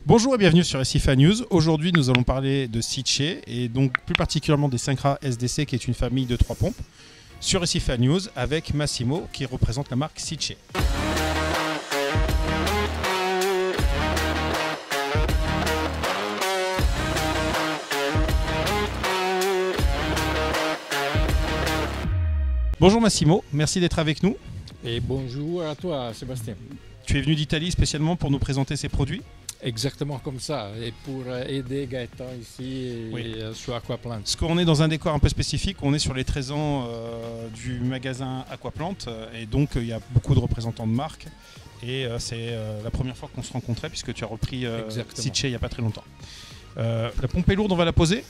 Bonjour et bienvenue sur SIFA News. Aujourd'hui, nous allons parler de Sice et donc plus particulièrement des Syncra SDC qui est une famille de 3 pompes sur SIFA News avec Massimo qui représente la marque Sice. Bonjour Massimo, merci d'être avec nous. Et bonjour à toi Sébastien. Tu es venu d'Italie spécialement pour nous présenter ces produits? Exactement comme ça, et pour aider Gaëtan ici sur Aquaplant. Parce qu'on est dans un décor un peu spécifique, on est sur les 13 ans du magasin Aquaplant et donc il y a beaucoup de représentants de marques et c'est la première fois qu'on se rencontrait puisque tu as repris Sice il n'y a pas très longtemps. La pompe est lourde, on va la poser?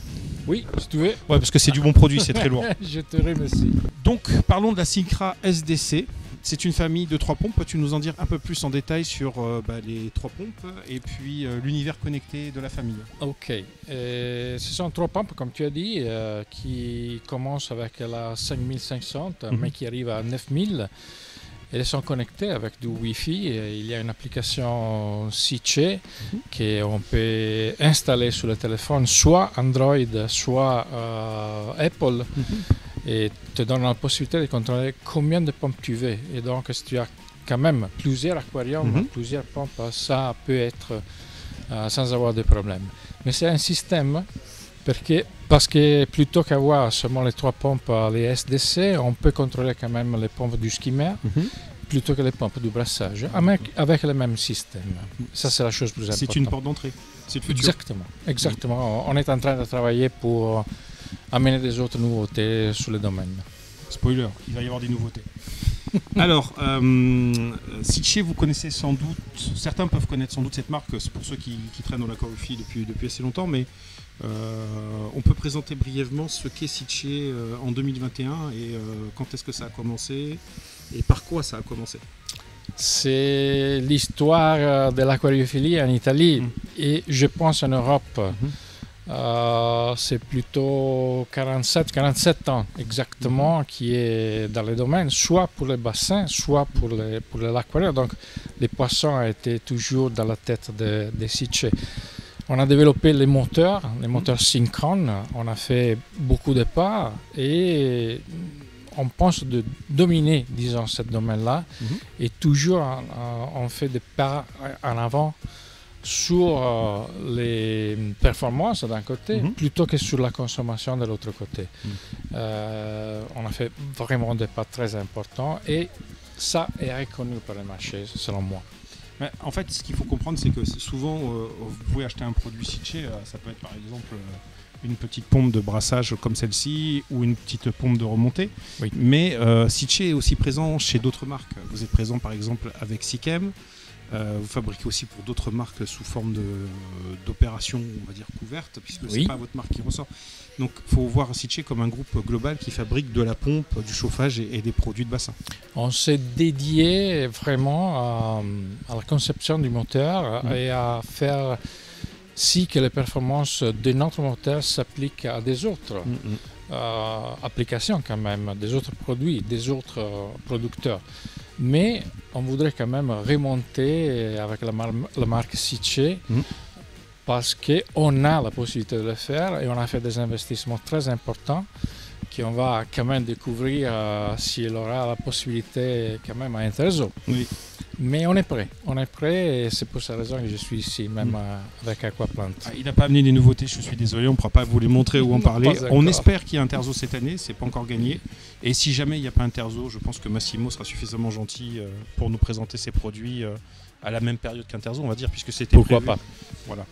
Oui, si tu veux. Ouais, parce que c'est du bon produit, c'est très lourd. Je te remercie. Donc parlons de la Syncra SDC. C'est une famille de 3 pompes. Peux-tu nous en dire un peu plus en détail sur les 3 pompes et puis l'univers connecté de la famille? Ok. Ce sont 3 pompes, comme tu as dit, qui commencent avec la 5500, mais qui arrivent à 9000. Elles sont connectées avec du Wi-Fi. Il y a une application Sice qu'on peut installer sur le téléphone, soit Android, soit Apple. Et te donne la possibilité de contrôler combien de pompes tu veux. Et donc, si tu as quand même plusieurs aquariums, plusieurs pompes, ça peut être sans avoir de problème. Mais c'est un système parce que plutôt qu'avoir seulement les 3 pompes, les SDC, on peut contrôler quand même les pompes du skimmer plutôt que les pompes du brassage avec le même système. Ça, c'est la chose plus importante. C'est une porte d'entrée. C'est le futur. Exactement. On est en train de travailler pour amener des autres nouveautés sur le domaine. Spoiler, il va y avoir des nouveautés. Alors, Sice, vous connaissez sans doute, certains peuvent connaître sans doute cette marque, c'est pour ceux qui traînent dans l'aquariophile depuis assez longtemps, mais on peut présenter brièvement ce qu'est Sice en 2021 et quand est-ce que ça a commencé et par quoi ça a commencé. C'est l'histoire de l'aquariophilie en Italie et je pense en Europe. C'est plutôt 47 ans exactement qui est dans le domaine, soit pour les bassins, soit pour l'aquarium. Donc les poissons étaient toujours dans la tête de Sice. On a développé les moteurs synchrones, on a fait beaucoup de pas et on pense de dominer, disons, ce domaine-là. Et toujours on fait des pas en avant sur les performances d'un côté, plutôt que sur la consommation de l'autre côté. On a fait vraiment des pas très importants et ça est reconnu par le marché, selon moi. Mais en fait, ce qu'il faut comprendre, c'est que souvent, vous pouvez acheter un produit Sice, ça peut être par exemple une petite pompe de brassage comme celle-ci ou une petite pompe de remontée. Oui. Mais Sice est aussi présent chez d'autres marques. Vous êtes présent par exemple avec Sikem. Vous fabriquez aussi pour d'autres marques sous forme d'opérations, on va dire, couvertes, puisque ce n'est pas votre marque qui ressort. Donc il faut voir Sice comme un groupe global qui fabrique de la pompe, du chauffage et des produits de bassin. On s'est dédié vraiment à la conception du moteur et à faire si que les performances de notre moteur s'appliquent à des autres applications quand même, des autres produits, des autres producteurs. Mais on voudrait quand même remonter avec la marque Sice parce qu'on a la possibilité de le faire et on a fait des investissements très importants qu'on va quand même découvrir s'il aura la possibilité quand même à Interzo. Oui. Mais on est prêt et c'est pour cette raison que je suis ici, même avec Aquaplant. Il n'a pas amené des nouveautés, je suis désolé, on ne pourra pas vous les montrer ou en parler. On espère qu'il y a Interzo cette année, c'est pas encore gagné. Et si jamais il n'y a pas Interzo, je pense que Massimo sera suffisamment gentil pour nous présenter ses produits à la même période qu'Interzo, on va dire, puisque c'était prévu. Pourquoi pas. Voilà.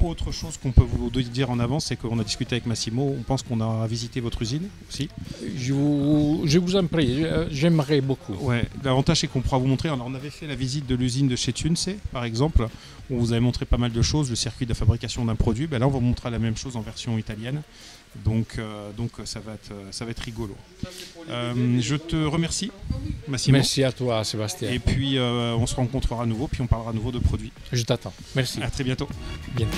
Autre chose qu'on peut vous dire en avance, c'est qu'on a discuté avec Massimo, on pense qu'on a visité votre usine aussi. Je vous en prie, j'aimerais beaucoup. Ouais, l'avantage c'est qu'on pourra vous montrer, on avait fait la visite de l'usine de chez Tunce, par exemple, où on vous avait montré pas mal de choses, le circuit de fabrication d'un produit. Là on va vous montrer la même chose en version italienne. Donc ça va être rigolo. Je te remercie, Massimo. Merci à toi, Sébastien. Et puis on se rencontrera à nouveau, puis on parlera à nouveau de produits. Je t'attends. Merci. À très bientôt. Bientôt.